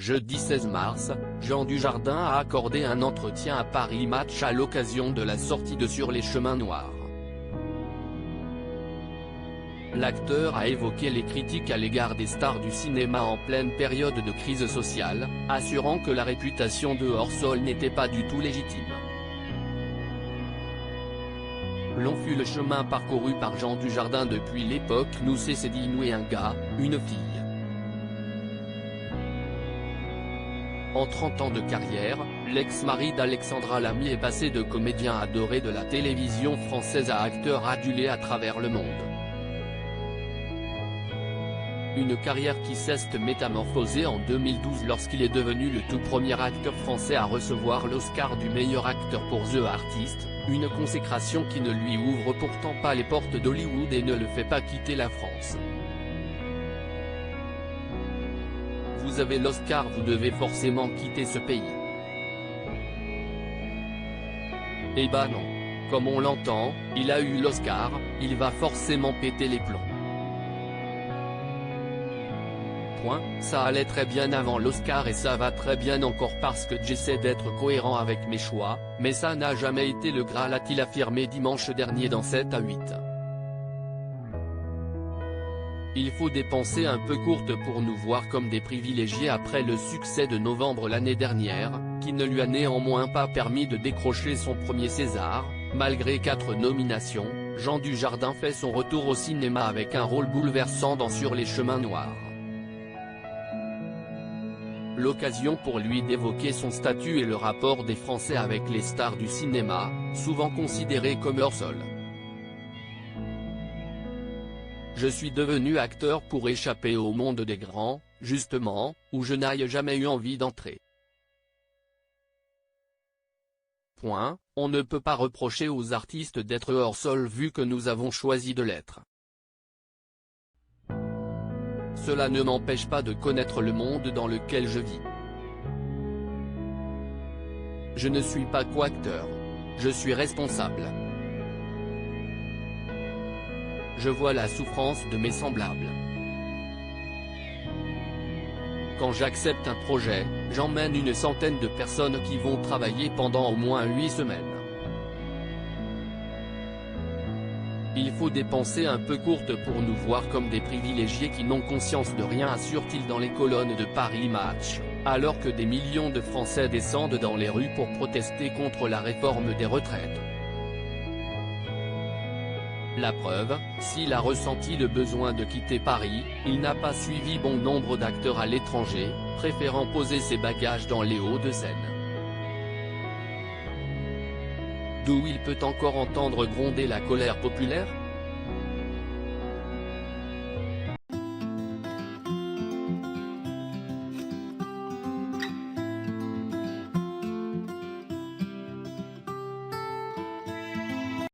Jeudi 16 mars, Jean Dujardin a accordé un entretien à Paris Match à l'occasion de la sortie de Sur les chemins noirs. L'acteur a évoqué les critiques à l'égard des stars du cinéma en pleine période de crise sociale, assurant que la réputation de hors-sol n'était pas du tout légitime. Long fut le chemin parcouru par Jean Dujardin depuis l'époque où s'est dénoué un gars, une fille. En 30 ans de carrière, l'ex-mari d'Alexandra Lamy est passé de comédien adoré de la télévision française à acteur adulé à travers le monde. Une carrière qui s'est métamorphosée en 2012 lorsqu'il est devenu le tout premier acteur français à recevoir l'Oscar du meilleur acteur pour The Artist, une consécration qui ne lui ouvre pourtant pas les portes d'Hollywood et ne le fait pas quitter la France. Vous avez l'Oscar, vous devez forcément quitter ce pays. Eh ben non. Comme on l'entend, il a eu l'Oscar, il va forcément péter les plombs. Ça allait très bien avant l'Oscar et ça va très bien encore parce que j'essaie d'être cohérent avec mes choix, mais ça n'a jamais été le Graal, a-t-il affirmé dimanche dernier dans 7 à 8. Il faut des pensées un peu courtes pour nous voir comme des privilégiés après le succès de novembre l'année dernière, qui ne lui a néanmoins pas permis de décrocher son premier César. Malgré 4 nominations, Jean Dujardin fait son retour au cinéma avec un rôle bouleversant dans Sur les chemins noirs. L'occasion pour lui d'évoquer son statut et le rapport des Français avec les stars du cinéma, souvent considérés comme hors-sol. Je suis devenu acteur pour échapper au monde des grands, justement, où je n'ai jamais eu envie d'entrer. On ne peut pas reprocher aux artistes d'être hors-sol vu que nous avons choisi de l'être. Cela ne m'empêche pas de connaître le monde dans lequel je vis. Je ne suis pas co-acteur. Je suis responsable. Je vois la souffrance de mes semblables. Quand j'accepte un projet, j'emmène une centaine de personnes qui vont travailler pendant au moins 8 semaines. Il faut des pensées un peu courtes pour nous voir comme des privilégiés qui n'ont conscience de rien, assure-t-il dans les colonnes de Paris Match, alors que des millions de Français descendent dans les rues pour protester contre la réforme des retraites. La preuve, s'il a ressenti le besoin de quitter Paris, il n'a pas suivi bon nombre d'acteurs à l'étranger, préférant poser ses bagages dans les Hauts-de-Seine. D'où il peut encore entendre gronder la colère populaire.